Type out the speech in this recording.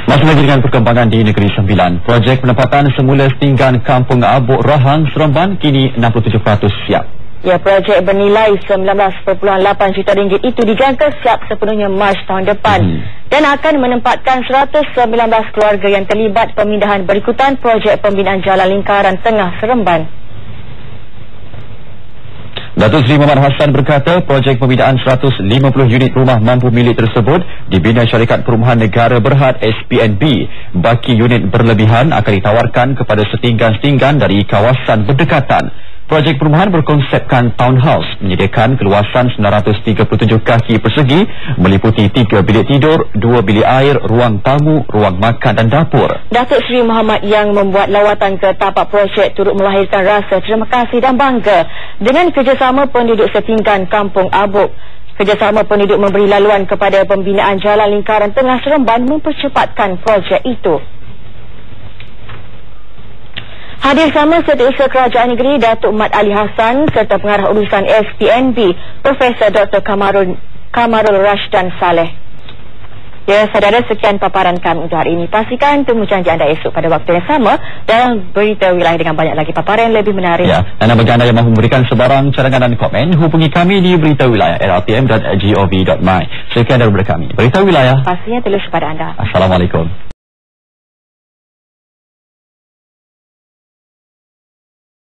Masih lagi dengan perkembangan di Negeri Sembilan. Projek penempatan semula setinggan Kampung Abuk Rahang, Seremban kini 67% siap. Ya, projek bernilai 19.8 juta ringgit itu dijangka siap sepenuhnya Mac tahun depan dan akan menempatkan 119 keluarga yang terlibat pemindahan berikutan projek pembinaan jalan lingkaran tengah Seremban. Datuk Seri Muhammad Hassan berkata projek pembinaan 150 unit rumah mampu milik tersebut dibina Syarikat Perumahan Negara Berhad SPNB. Baki unit berlebihan akan ditawarkan kepada setinggan-setinggan dari kawasan berdekatan. Projek perumahan berkonsepkan townhouse, menyediakan keluasan 937 kaki persegi, meliputi 3 bilik tidur, 2 bilik air, ruang tamu, ruang makan dan dapur. Datuk Seri Muhammad yang membuat lawatan ke tapak projek turut melahirkan rasa terima kasih dan bangga dengan kerjasama penduduk setinggan Kampung Abuk. Kerjasama penduduk memberi laluan kepada pembinaan jalan lingkaran tengah Seremban mempercepatkan projek itu. Hadir sama Setiausaha Kerajaan Negeri Datuk Mat Ali Hassan serta pengarah urusan SPNB Profesor Dr. Kamarul Rashdan Saleh. Ya, saudara, sekian paparan kami untuk hari ini. Pastikan temu janji anda esok pada waktu yang sama dalam Berita Wilayah dengan banyak lagi paparan yang lebih menarik. Ya, dan bagi anda yang mahu memberikan sebarang cadangan dan komen, hubungi kami di Berita Wilayah rtm.gov.my. Sekian daripada kami. Berita Wilayah. Pastinya telus kepada anda. Assalamualaikum.